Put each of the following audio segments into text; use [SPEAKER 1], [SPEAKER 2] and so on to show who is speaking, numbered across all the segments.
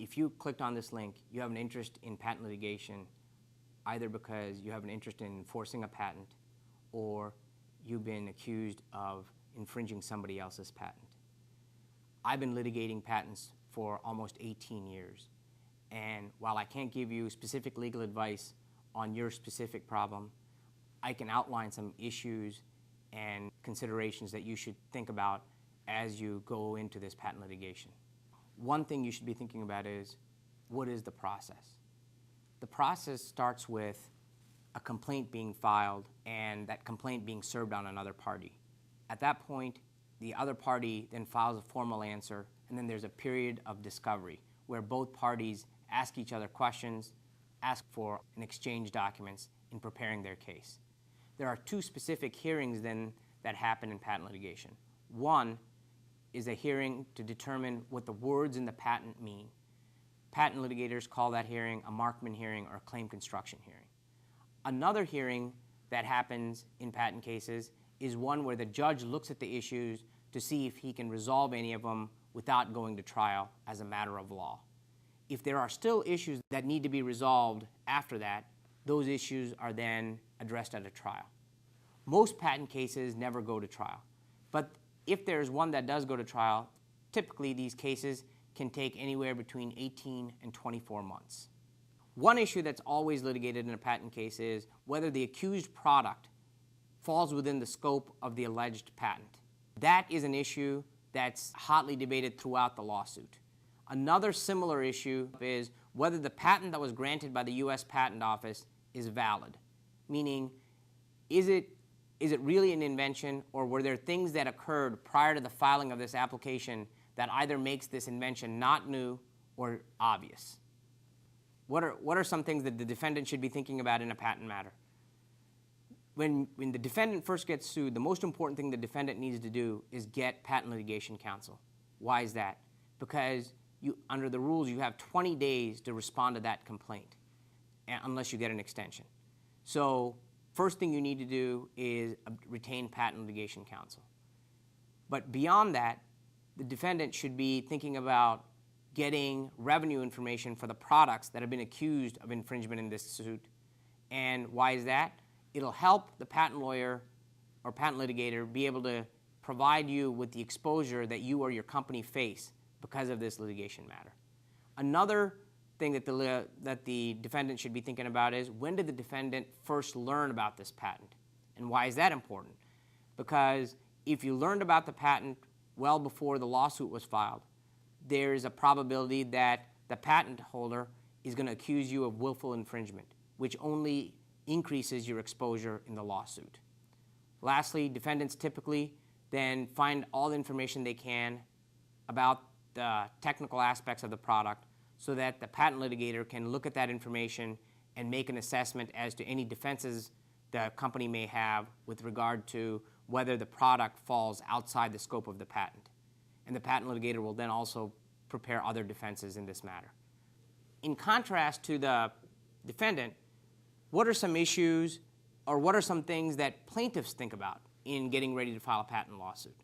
[SPEAKER 1] If you clicked on this link, you have an interest in patent litigation, either because you have an interest in enforcing a patent or you've been accused of infringing somebody else's patent. I've been litigating patents for almost 18 years. And while I can't give you specific legal advice on your specific problem, I can outline some issues and considerations that you should think about as you go into this patent litigation. One thing you should be thinking about is, what is the process? The process starts with a complaint being filed and that complaint being served on another party. At that point, the other party then files a formal answer, and then there's a period of discovery where both parties ask each other questions, ask for and exchange documents in preparing their case. There are two specific hearings then that happen in patent litigation. One is a hearing to determine what the words in the patent mean. Patent litigators call that hearing a Markman hearing or a claim construction hearing. Another hearing that happens in patent cases is one where the judge looks at the issues to see if he can resolve any of them without going to trial as a matter of law. If there are still issues that need to be resolved after that, those issues are then addressed at a trial. Most patent cases never go to trial, but if there's one that does go to trial, typically these cases can take anywhere between 18 and 24 months. One issue that's always litigated in a patent case is whether the accused product falls within the scope of the alleged patent. That is an issue that's hotly debated throughout the lawsuit. Another similar issue is whether the patent that was granted by the U.S. Patent Office is valid, meaning is it really an invention, or were there things that occurred prior to the filing of this application that either makes this invention not new or obvious? What are some things that the defendant should be thinking about in a patent matter? When the defendant first gets sued, the most important thing the defendant needs to do is get patent litigation counsel. Why is that? Because under the rules, you have 20 days to respond to that complaint, unless you get an extension. So first thing you need to do is retain patent litigation counsel. But beyond that, the defendant should be thinking about getting revenue information for the products that have been accused of infringement in this suit. And why is that? It'll help the patent lawyer or patent litigator be able to provide you with the exposure that you or your company face because of this litigation matter. Another thing that the defendant should be thinking about is, when did the defendant first learn about this patent? And why is that important? Because if you learned about the patent well before the lawsuit was filed, there's a probability that the patent holder is going to accuse you of willful infringement, which only increases your exposure in the lawsuit. Lastly, defendants typically then find all the information they can about the technical aspects of the product so that the patent litigator can look at that information and make an assessment as to any defenses the company may have with regard to whether the product falls outside the scope of the patent. And the patent litigator will then also prepare other defenses in this matter. In contrast to the defendant, what are some issues or what are some things that plaintiffs think about in getting ready to file a patent lawsuit?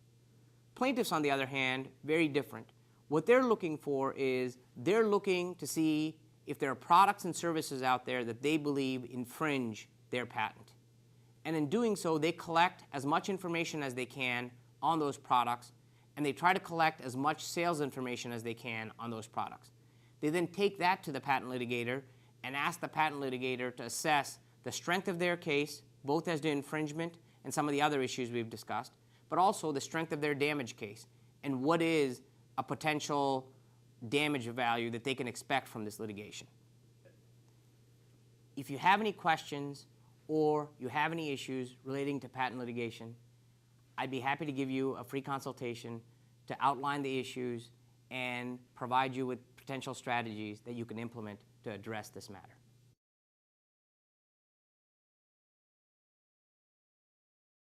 [SPEAKER 1] Plaintiffs, on the other hand, very different. What they're looking for is they're looking to see if there are products and services out there that they believe infringe their patent. And in doing so, they collect as much information as they can on those products, and they try to collect as much sales information as they can on those products. They then take that to the patent litigator and ask the patent litigator to assess the strength of their case, both as to infringement and some of the other issues we've discussed, but also the strength of their damage case and what is a potential damage value that they can expect from this litigation. If you have any questions or you have any issues relating to patent litigation, I'd be happy to give you a free consultation to outline the issues and provide you with potential strategies that you can implement to address this matter.